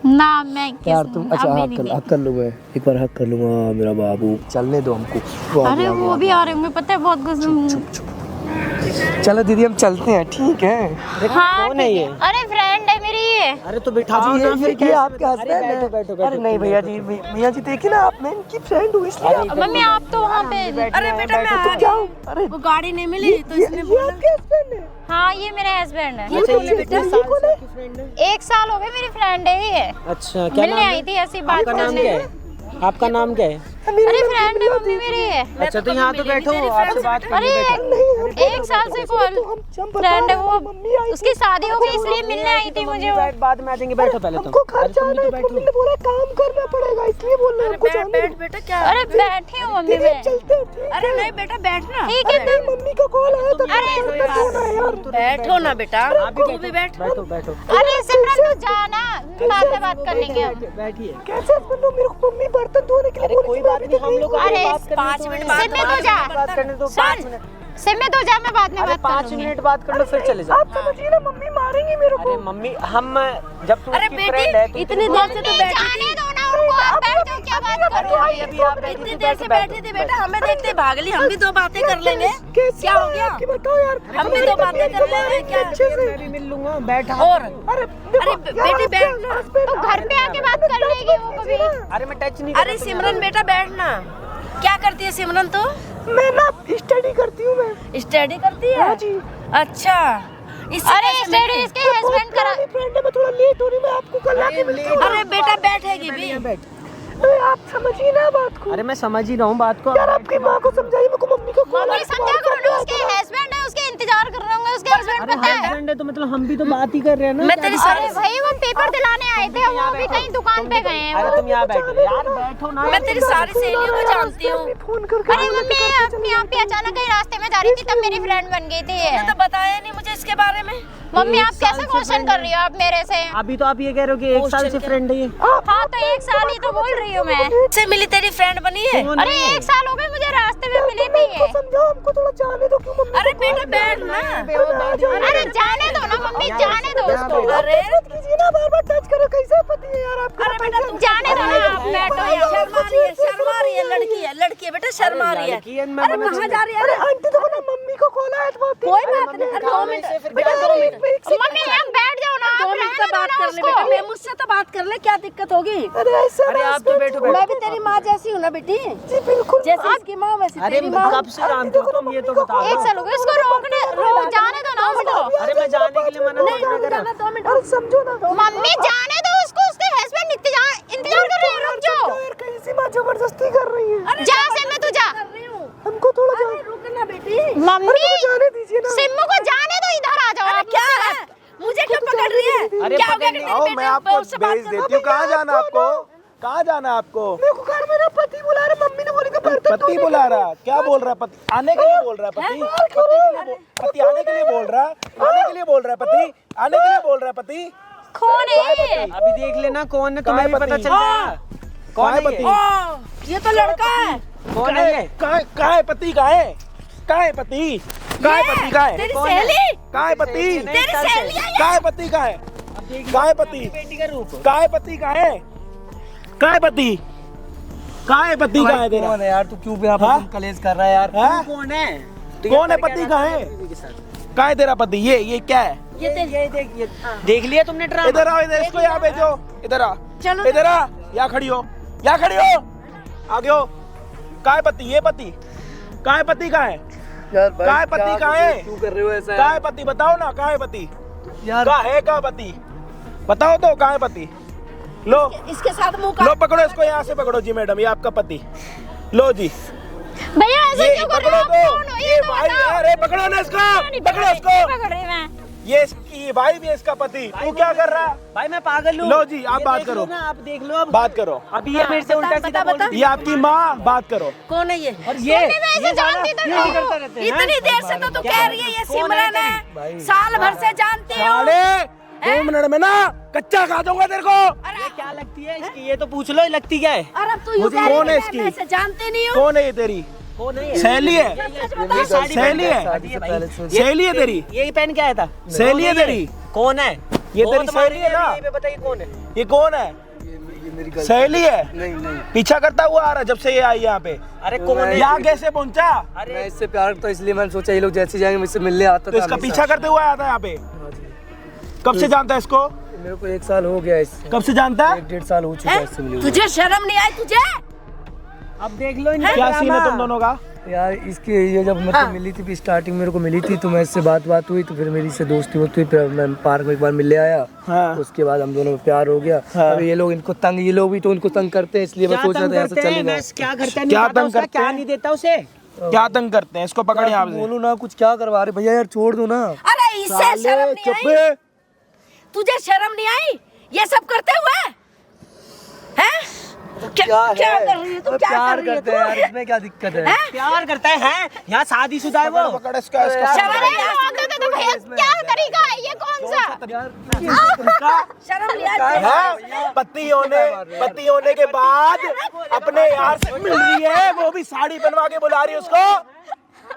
ना, मैं किस यार तुम, अच्छा अभी हक नहीं कर, दी। हक कर लूँ मैं, एक बार हक कर लूँगा मेरा बाबू, चलने दो हमको। अरे वो भी आ रहे होंगे, पता है बहुत गुस्सा। चलो दीदी हम चलते हैं, ठीक है? हाँ कौन है ये? अरे फ्रेंड है मेरी ये। अरे तो बिठाओ ना, फिर ये कैसे आपके अरे हस्बैंड बैठो, है? बैठो, बैठो, अरे नहीं भैया जी, भैया जी देखिए ना, आप मैं इनकी फ्रेंड हूँ इसलिए। मम्मी आप तो वहाँ पे। अरे बेटा मैं आ क्या गई। हूँ? अरे वो गाड़ी नहीं मिली तो इसने ये बोला आपके हस्बैंड है? हाँ ये मेरे हस्बैंड है। अच्छा, ये कितने साल से आपकी फ्रेंड है? 1 साल हो गए, मेरी फ्रेंड है ये। अच्छा, क्या मिलने नाम आई है? थी ऐसी बात आपका नाम करने। क्या है? आपका नाम क्या है? अरे फ्रेंड है मम्मी मेरी है। अच्छा तो यहाँ तो बैठो, आपसे बात अरे करनी। 1 साल से कॉल फ्रेंड है वो, उसकी शादी हो गई इसलिए मिलने आई थी मुझे वो। बाद में आ जाएंगे, बैठो पहले तुम। हमको घर अरे तुम भी जाना तो है, बैठो। मम्मी ने बोला काम करना पड़ेगा, इसलिए बोल रहे हैं हमको जाने बैठ दो। बेटा क्या। अरे बैठी हूँ मम्मी मैं। चलते हैं, ठीक है? अरे नहीं बेटा बैठना। ठीक है नहीं, मम्मी का कॉल आया था, अरे बैठो ना बेटा, तू भी बैठ। बैठो बैठो। अरे सिमरन तू जाना, बाद में बात कर लेंगे हम। बैठिए। कैसे हस्बैंड हो? मेरे को मम्मी बर्तन धोने के लिए बोली कोई थी, मैं बात अभी नहीं, तक हम नहीं लोग हुआ। अरे, बात करने 5 दो। मिनट सिम में तो जा, बात करने दो, 5 मिनट। सिम में तो जा, मैं बाद में अरे बात 5 करूंगी। मिनट बात कर लो, फिर चले जाओ। आप समझिए ना, मम्मी मारेंगी मेरे को। अरे मम्मी, हम जब तुम अरे उसकी फ्रेंड है बेटी इतनी देर से तो बैठी जाने दो ना उनको, आप बैठ जाओ, क्या बात कर रहे हो? अभी आप बैठी इतनी थी, देर से बैठी थी बेटा, हमें देखते भाग ली, हम भी 2 बातें कर लेंगे। कैसी क्या हो गया? आपकी बताओ यार। हम भी 2 बातें कर लेंगे क्या? मैं भी मिल लूंगा, बैठा। और अरे अरे बेटी बैठ। तो घर पे आके बात कर लेगी वो कभी। अरे मैं टच नहीं अरे सिमरन बेटा बैठना। क्या करती है सिमरन तू? मैं ना स्टडी करती हूँ, मैं स्टडी करती है? हाँ जी। अच्छा। इससे अरे कैसे स्टडी मिली? इसके हस्बैंड करा। फ्रेंड है, मैं थोड़ा लेट हो रही हूँ, मैं आपको कल आके मिलती हूँ। अरे बेटा बैठेगी भी। अरे आप समझिए ना बात को। अरे मैं समझ ही रहा हूँ बात को। यार आपकी माँ को समझाइए, मेरे को मम्मी को कॉल मम्मी समझा करो ना, उसके हस्बैंड है, उसके इंतजार कर रहा हूँ, उसके हस्बैंड अरे पता है। हस्बैंड है तो मतलब हम भी तो बात ही कर रहे हैं ना। मैं तेरी अरे भाई वो पेपर दिलाने आए थे, वो भी कहीं दुकान पे गए हैं। अरे तुम यहाँ बैठो यार, बैठो ना। मैं तेरी सारी सहेलियों को जानती हूँ। फोन करके अरे मम्मी अपने यहाँ पे अचानक कहीं रास्ते में जा रही थी, तब मेरी फ्रेंड बन गई थी। तो बताया नहीं मुझे इसके बारे में। मम्मी आप कैसे क्वेश्चन कर रही हो आप मेरे से? अभी तो आप ये कह रहे हो कि 1 साल से फ्रेंड है ये। हाँ तो 1 साल ही तो बोल रही हूँ मैं। से मिली तेरी फ्रेंड बनी है? कौन अरे है? 1 साल हो गए मुझे रास्ते में मिली भी है। समझाओ, हमको थोड़ा जाने दो, क्यों मम्मी? अरे बेटा बैठ ना। अरे जाने दो ना मम्मी, जाने दो उसको। अरे कीजिए ना, बार-बार टच करो, कैसे पति है यार आपका? अरे बेटा तुम जाने दो ना, आप बैठो यहाँ। शर्मा रही है लड़की है बेटा, शर्मा रही है। लड़की है, मैं अरे समझ कहाँ जा रही है? अरे आंटी देखो ना, मम्मी को कॉल आया था। कोई बात नहीं। अरे 2 मिनट बेटा, 2 मिनट। मम्मी आप बैठ जाओ ना, 2 आप मिनट रहने से दो बात ना कर ले बेटा, उसको। मैं मुझसे तो बात कर ले, क्या दिक्कत होगी? अरे ऐसा अरे आप तो बैठो मैं बैठो। भी तेरी माँ जैसी हूँ ना बेटी। जी बिल्कुल। जैसे इसकी माँ वैसी अरे तेरी माँ। कब से जानते हो तुम, ये तो बताओ। 1 साल हो गए उसको, जाने दो ना उसको। अरे मैं जाने के लिए मना नहीं नहीं रुक कर जाना रहा। 2 मिनट। अरे समझो ना, मम्मी जाने दो उसको, उसके हस्बैंड इंतजार कर रहे हैं, रुक जाओ। यार कहीं से माँ जबरदस्ती कर रही है। जा सिम्मू तू जा। कर रही हूँ। हमको थोड़ा अरे रुक ना बेटी। मम्मी जाने दीजिए ना। सिम्मू को जाने दो, इधर आ जाओ। अरे क्या है? मुझे क्या पकड़ रही है? अरे क्या हो गया पकड़ कि नहीं। तेरी आओ बेटी मैं आपको उससे बात भेज कर- देती हूँ। कहाँ जाना आपको? कहाँ जाना आपको? मेरे को घर मेरा पति बुला रहा, मम्मी ने बोली कि बर्तन पति बुला रहा? क्या बोल रहा है पति? आने के लिए बोल रहा है पति? पति आने के लिए बोल रहा है? आने के लिए बोल रहा है पति? आने के लिए बोल रहा है पति? कौन है? अभी देख लेना कौन है, तुम्हें भी कहाँ है पता पति? चल जाएगा। कौन है पति? ये? ओ, ये तो लड़का है। कौन है ये? कहाँ है पति? कहाँ है? कहाँ है पति? कहाँ है पति? कहाँ है? तेरी कौन है? सहेली। कहाँ है पति? तेरी सहेली है ये। कहाँ है पति? कहाँ है? कहाँ है पति? बेटी का रूप। कहाँ है पति? कहाँ है? कहाँ है पति? कहाँ है पति? कहाँ है तेरा? कौन है यार? तू क्यों यहाँ हाँ? पर कलेश कर रहा है यार? हाँ? कौन है? कौन है पति? कहाँ है? कहाँ है तेरा पति? ये क्या है? ये देख लिया तुमने ड्रामा? इधर आओ, इधर इसको यहाँ भेजो। इधर आ, चलो इधर आ, यहाँ खड़ी हो, यहाँ खड़ी हो, आगे हो। कहाँ है पति? ये पति? कहाँ है पति? कहाँ है? यार कहाँ है पति? कहाँ है? क्यों कर रहे हो ऐसा कहाँ है पति? बताओ ना, कहाँ है पति? यार? कहाँ है? कहाँ पति? बताओ तो, कहाँ है पति? लो इसके साथ मुंह लो, पकड़ो इसको, यहाँ से पकड़ो जी मैडम, ये आपका पति। लो जी, भैया ऐसे ये क्यों कर रहे पकड़ो हो? आप तो, कौन हो? ये ये तो भाई बताओ। है। अरे पकड़ो ना इसको, नहीं पकड़ो नहीं इसको। पकड़ रही मैं। ये भाई भी है इसका पति। तू क्या कर रहा है? भाई मैं पागल हूँ। लो जी, आप ये बात देख लो करो। ना, आप देख लो अब। बात करो। अभी ये मेरे से उल्टा सीधा बोल रही ये आपकी माँ, बात करो। कौन है ये? और ये ऐसे जानती तो ये करता रहते हैं। इतनी देर से तो तू कह रही है ये सिमरन है, साल भर से जानती हो। साले 2 मिनट में ना कच्चा खा दूंगा तेरे को। ये क्या लगती है इसकी? ये तो पूछ लो, लगती क्या है? अरे अब तू यूं कह कौन रही है है, इसकी? मैं इसे जानती नहीं हूँ। कौन है ये तेरी? कौन है ये? सहेली है? ये साड़ी सहेली है? सहेली है तेरी? ये पहन के आया था। सहेली है तेरी? कौन है? ये वो तेरी तुम्हारी सहेली है ना? ये भी बताइए कौन है? ये कौन है? सहेली है? नहीं पीछा करता हुआ आ रहा जब से ये आई यहाँ पे। अरे कौन है? यहाँ कैसे पहुँचा? मैं अरे इससे प्यार करता हूँ, इसलिए मैंने सोचा ये लोग जैसे जाएंगे मुझसे मिलने आता तो इसका पीछा करते हुए आया था यहाँ पे। कब से जानता है इसको? मेरे को 1 साल हो गया इससे, कब से जानता है? 1-1.5 साल हो चुका है इससे मिले हुए। तुझे शर्म नहीं आई तुझे? अब देख लो इनका क्या सीन है ड्रामा। तुम दोनों का? यार इसकी ये जब मतलब मिली थी, स्टार्टिंग मेरे को मिली थी, तो मैं इससे बात हुई, तो फिर मेरी इससे दोस्ती होती, फिर मैं पार्क में एक बार मिलने आया। हाँ। उसके बाद हम दोनों में प्यार हो गया। हाँ। अब ये लोग इनको तंग, ये लोग भी तो उनको तंग करते हैं, इसलिए मैं क्या सोच रहा तंग था यहाँ से करते हैं? चले मैं क्या करता है? क्या नहीं पता तंग उसका, करते क्या हैं? नहीं देता उसे? क्या तंग करते हैं? इसको पकड़ यहाँ से। बोलो ना, कुछ क्या करवा रहे भैया, यार छोड़ दो ना। अरे इससे शर्म साले नहीं चुप आई? है। तुझे शर्म नहीं आई ये सब करते हुए? हैं? क्या क्या कर रही है तू? क्या प्यार कर रही है करते हैं यार, तू? इसमें क्या दिक्कत है? प्यार करता है? यहाँ शादीशुदा है वो। पकड़ इसका, इसका शर्म अरे नहीं आई? आते थे तो ये क्या तरीका है, ये कौन सा? शर्म लिया हाँ, पति होने के बाद अपने यार से मिल रही है, वो भी साड़ी पहनवा के बुला रही है उसको।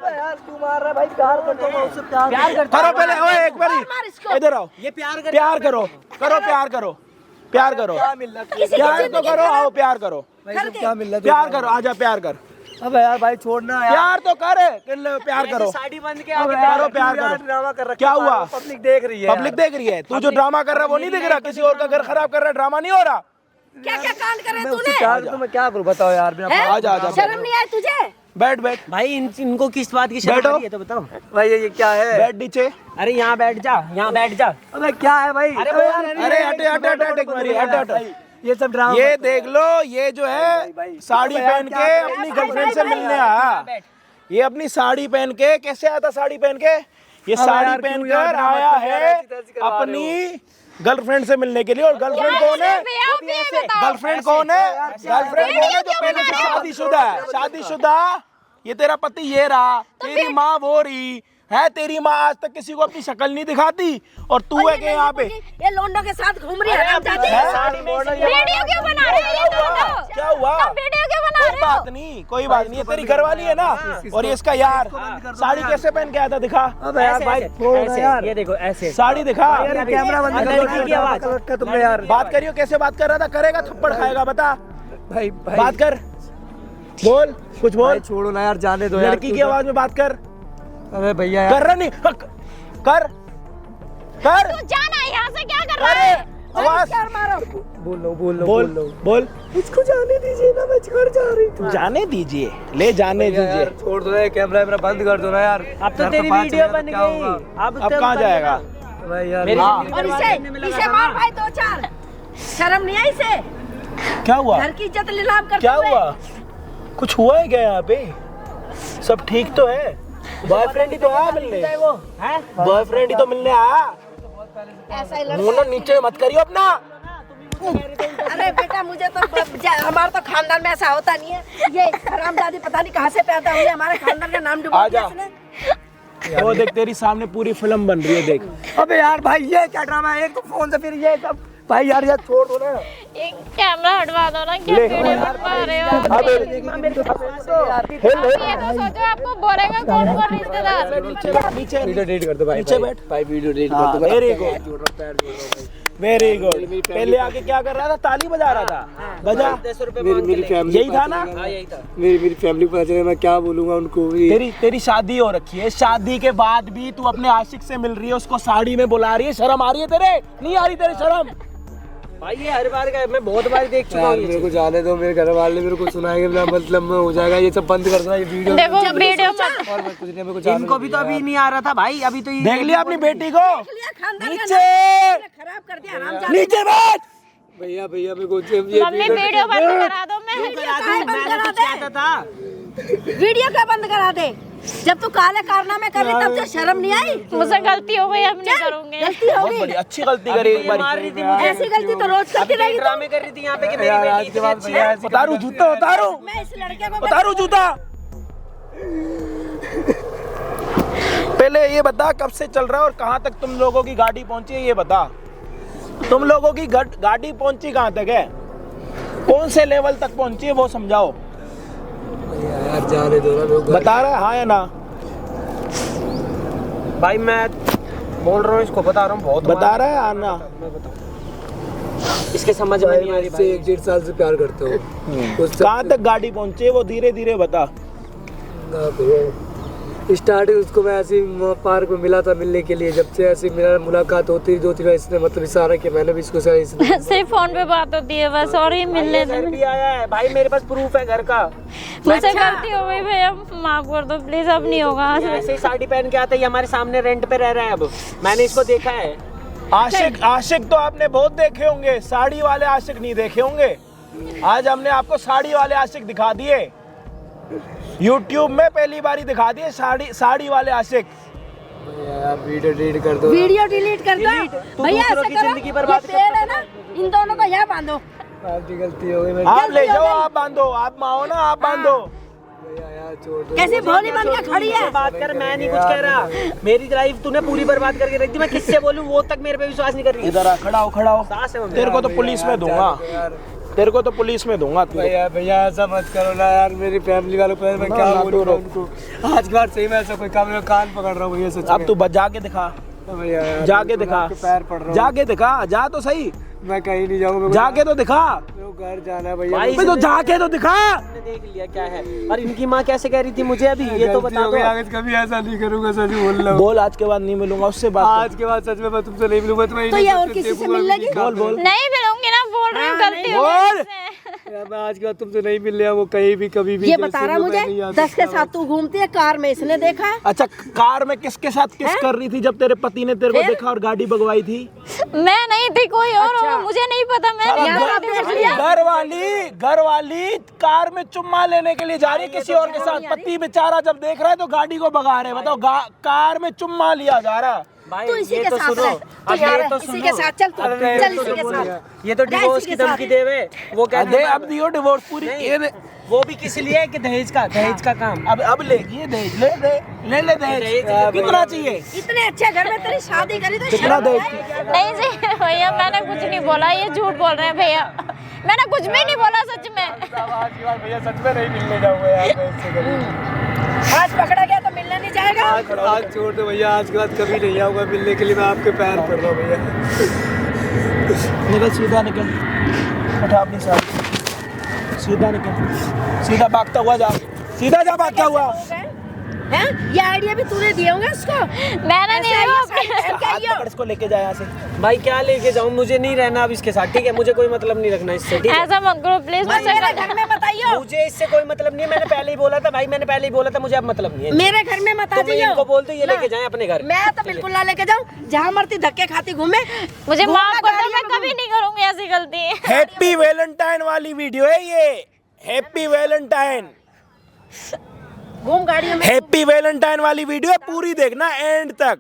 यार तू मार रहा है भाई, प्यार करता हूँ मैं उससे, प्यार करता करो पहले, ओए एक बारी इधर आओ, ये प्यार प्यार करो, प्यार करो, क्या मिल रहा है? प्यार तो करो, आओ प्यार करो, भाई तो क्या मिल रहा है? प्यार करो, आजा प्यार कर, अबे यार भाई छोड़ना यार, प्यार तो कर प्यार करो, साड़ी बंद के अबे आगे यार, करो, प्यार तू यार करो। ड्रामा कर रखा क्या है, हुआ? पब्लिक देख रही है, पब्लिक देख रही है, तू जो ड्रामा कर रहा है वो नहीं दिख रहा, किसी और का घर खराब कर रहा है, ड्रामा नहीं हो रहा। क्या क्या कांड करे मैं तूने? उससे प्यार तो मैं क्या करूं बताओ यार, बिना हैं? आजा, आजा, शर्म नहीं आई तुझे? बैठ भाई इनको किस बात की शर्म बैठो। आ रही है तो बताओ। भाई ये क्या है? बैठ नीचे। अरे यहाँ बैठ जा। अबे क्या है भाई? अरे अबे यार, यार, अरे हट एक बारी, हट। ये सब ड्रामा ये देख लो, ये जो है साड़ी पहन के अपनी गर्लफ्रेंड से मिलने आया। ये अपनी साड़ी पहन के कैसे आता, साड़ी पहन के ये साड़ी यार, पहन क्यों यार कर ड्रामा आया कर रहे हो? है ऐसी तैसी करवा रहे हो। अपनी गर्लफ्रेंड से मिलने के लिए। और गर्लफ्रेंड कौन है? गर्लफ्रेंड कौन है? गर्लफ्रेंड कौन है? जो पहले से शादीशुदा है, शादीशुदा। ये तेरा पति ये रहा, तेरी माँ वो रही है। तेरी माँ आज तक किसी को अपनी शक्ल नहीं दिखाती और तू है कि यहाँ पे ये लोंडो के साथ घूम रही है हरामजादी। वीडियो क्यों बना रहे हो ये दोनों? क्या हुआ? वीडियो क्यों बना रहे हो? कोई बात नहीं, ये तेरी घरवाली है ना। और ये इसका यार साड़ी कैसे पहन के आया था, दिखा। अबे यार भाई छोड़ ना यार, ये देखो ऐसे साड़ी दिखा। यार कैमरा बंद कर दो, लड़की की आवाज। रखा तुमने यार। बात करियो, कैसे बात कर रहा था? करेगा थप्पड़ खाएगा, बता। भाई बात कर, बोल, कुछ भाई बोल। छोड़ो ना यार, जाने दो यार। लड़की की आवाज में बात कर। अबे भैया यार, कर रहा नहीं, कर तू जाना यहाँ से, क्या कर रहा अरे है? आवाज बोल लो बोल। मुझको जाने दीजिए ना, मैं घर जा रही थी। जाने दीजिए, ले जाने यार दीजिए। छोड़ दो ना, कैमरा मेरा बंद कर दो ना यार। अब तो घर तेरी पे बात वीडियो चलेगा बन तो क्या गई। होगा? अब कहाँ जाएगा? भाई यार मेरी हाँ। जिंदगी और बर्बाद करने में इसे लगा मार था। भाई 2-4। शर्म नहीं आई इसे? क्या हुआ? घर की इज्जत नीलाम करते क्या हुए। हुआ? कुछ हुआ है क्या यहाँ पे? सब ठीक तो है? बॉयफ्रेंड ही तो आया मिलने, बॉयफ्रेंड ही तो मिलने आया। ऐसा ही मुंह ना नीचे मत करियो अपना। अरे बेटा, मुझे तो हमारा तो खानदान में ऐसा होता नहीं है। ये हरामजादी पता नहीं कहाँ से पैदा हुई, हमारे खानदान का नाम डुबो दिया इसने। वो देख, तेरी सामने पूरी फिल्म बन रही है, देख। अबे यार भाई ये क्या ड्रामा है? एक तो फोन से फिर ये सब। भाई यार छोड़ दो ना। एक कैमरा हटवा दो ना, क्या ले। वीडियो बनवा रहे हो? अब ये तो सोचो आपको बोलेगा कौन कौन रिश्तेदार। नीचे वीडियो डिलीट कर दो भाई, नीचे बैठ। भाई वीडियो डिलीट कर हाँ, दो। Very good, very good. पहले आके क्या कर रहा था? ताली बजा रहा था। बजा। मेरी फैमिली यही था ना? मेरी फैमिली को पता चले, मैं क्या बोलूंगा उनको भी। तेरी शादी हो रखी है, शादी के बाद भी तू अपने आशिक से मिल रही है, उसको साड़ी में बुला रही है। शर्म आ रही है तेरे? नहीं आ रही तेरे शर्म? भाई ये हर बार का, मैं बहुत बार देख चुका यार हूँ। मेरे को जाने दो, मेरे घर वाले मेरे को सुनाएंगे, बिना मतलब में हो जाएगा। ये सब बंद कर दो ये वीडियो। देखो वीडियो मत। और मैं कुछ नहीं, मेरे को जाने इनको भी तो अभी नहीं आ रहा था भाई, अभी तो ये देख लिया अपनी बेटी को? खानदान का नीचे नाम खराब कर दिया हरामजादी। नीचे बैठ। भैया मेरे को ये मम्मी वीडियो बंद करा दो। मैं करा दे। चाहता था। वीडियो क्या बंद करा दे? जब तू काले कारनामे कर रही तब से शर्म नहीं आई? मुझसे गलती हो गई, अब नहीं करूंगे। गलती हो बहुत गई। बड़ी अच्छी गलती करी एक मार बार। रही थी मुझे। ऐसी गलती तो रोज करती रहेगी तू। ड्रामे कर रही थी यहाँ पे कि मेरी यार, बेटी आज के इतनी बाद अच्छी भैया है। ऐसी उतारू जूता, उतारू मैं इस लड़के को उतारू जूता। पहले ये बता, कब से चल रहा है और कहाँ तक तुम लोगों की गाड़ी पहुंची है? ये बता, तुम लोगों की गाड़ी पहुंची कहाँ तक है? कौन से लेवल तक पहुंची है वो समझाओ। यार जाने दो ना, मेरे को बता रहा है हाँ या ना? भाई मैं बोल रहा हूँ, इसको बता रहा हूँ, बहुत बता रहा है हाँ ना? इसके समझ में नहीं आ रही इससे भाई। 1-1.5 साल से प्यार करते हो। कहाँ तक गाड़ी पहुंची है वो धीरे धीरे बता। स्टार्टिंग उसको मैं ऐसे ही पार्क में मिला था मिलने के लिए। जब से ऐसे मेरा मुलाकात होती 2-3 बार, इसने मतलब इशारा किया, मैंने भी इसको सिर्फ फोन पे बात होती है बस, और ही मिलने घर भी आया है भाई, मेरे पास प्रूफ है घर का। मुझसे गलती हो गई भैया, माफ कर दो प्लीज, अब नहीं होगा। ऐसे ही साड़ी पहन के आता है, ये हमारे सामने रेंट पे रह रहा है। अब मैंने इसको देखा है। आशिक तो आपने बहुत देखे होंगे, साड़ी वाले आशिक नहीं देखे होंगे। आज हमने आपको साड़ी वाले आशिक दिखा दिए, YouTube में पहली बार ही दिखा दिए साड़ी वाले आशिक। यार वीडियो डिलीट कर दो। वीडियो डिलीट कर दो भैया। ऐसा की करो, जिंदगी बर्बाद ये तेल है ना, इन दोनों को यहाँ बांधो। आपकी गलती हो गई। मैं आप ले जाओ, आप बांधो, आप माँ हो ना, आप बांधो। भैया यार कैसे भोली बन के खड़ी है। बात कर, मैं नहीं कुछ कह रहा। मेरी लाइफ तूने पूरी बर्बाद करके रख दी। मैं किससे बोलूं, वो तक मेरे पे विश्वास नहीं कर रही। इधर आ, खड़ा हो खड़ा हो। सांस है वो तेरे को तो पुलिस में दूंगा, तेरे को तो पुलिस में दूंगा। भैया भैया ऐसा मत करो ना यार, मेरी फैमिली वालों को मैं क्या बोलूं उनको। आज के बाद सही में ऐसा कोई काम नहीं, कान पकड़ रहा हूँ भैया सच में। अब तू जाके दिखा, भैया यार, जाके दिखा, पैर पड़ रहा हूँ। जाके दिखा, जा तो सही, मैं कहीं नहीं जाऊंगा, जाके तो दिखा, घर जाना है भैया। भाई मैं तो जाके तो दिखा। ने देख लिया क्या है। और इनकी माँ कैसे कह रही थी मुझे अभी, ये तो बता दो। आगे कभी ऐसा नहीं करूंगा, सच बोल रहा हूँ। बोल आज के बाद नहीं मिलूंगा उससे, बात आज के बाद सच में मैं तुमसे नहीं मिलूंगा। तो ये और किसी से मिल लेगी। बोल बोल नहीं मिलूंगी ना, बोल रही हूँ, गलती हो बोल। गई मुझसे। यार मैं आज के बाद तुमसे नहीं मिल रहा, वो कहीं भी कभी भी। ये बता रहा मुझे 10 के साथ तू घूमती है, कार में इसने देखा है। अच्छा, कार में किसके साथ किस कर रही थी जब तेरे पति ने तेरे को देखा और गाड़ी भगवाई थी? मैं नहीं थी, कोई और होगा, मुझे नहीं पता। मैं नहीं यार, जानती देख हूँ। लिया। घर वाली कार में चुम्मा लेने के लिए जा रही है किसी और के साथ। पति बेचारा जब देख रहा है तो गाड़ी को भगा रहे हैं। बताओ, कार में चुम्मा लिया जा रहा है। भाई तू इसी ये के तो साथ सुनो, रह, तू अब यार ये तो इसी सुनो। के साथ चल, तू चल इसी के साथ। ये तो डिवोर्स की धमकी देवे। वो दे कहते अब दियो डिवोर्स पूरी। ये दे, वो भी किस लिए कि दहेज का काम। अब लेगी ये दहेज, ले दहेज। कितना चाहिए? इतने अच्छे घर में तेरी शादी करी तो कितना शर्म दहेज? है? नहीं जी भैया, मैंने कुछ नहीं बोला, ये झूठ बोल रहे हैं भैया। मैंने कुछ भी नहीं बोला सच में। आज के बाद भैया सच में नहीं मिलने जाऊंगा यार मैं इससे कभी। आज पकड़ा गया तो मिलने नहीं जाएगा। आज छोड़ दो भैया, आज के बाद कभी नहीं आऊंगा मिलने के लिए। मैं आपके पैर पड़ रहा हूँ भैया। निकल, सीधा निकल, उठा अपनी साड़ी, सीधा निकल, सीधा भागता हुआ जा, सीधा जा भागता हुआ। हैं? ये आइडिया भी तूने दिए होंगे उसको। मैंने नहीं ऐसे वो आइए, साइड हाथ आइयो। पकड़, इसको लेके जा यहाँ से। भाई क्या लेके जाऊं, मुझे नहीं रहना अब इसके साथ, ठीक है? मुझे कोई मतलब नहीं रखना इससे, ठीक है? ऐसा मत करो प्लीज। और मेरे घर में मत आइयो, मुझे इससे कोई मतलब नहीं है। मैंने पहले ही बोला था भाई, मैंने पहले ही बोला था, मुझे अब मतलब नहीं है। मेरे घर में मत आ तुम इनको जाइयो। बोल दो ये लेके जाएं अपने घर। मैं तो बिल्कुल ना लेके जाऊं, जहाँ मर्जी धक्के खाती घूमे। मुझे घूमना माफ कर दो, गाड़ियों मैं में कभी नहीं करूंगी ऐसी गलती। हैप्पी वैलेंटाइन वाली वीडियो है ये। हैप्पी वैलेंटाइन, घूम गाड़ियों में। हैप्पी वैलेंटाइन वाली वीडियो है, पूरी देखना एंड तक।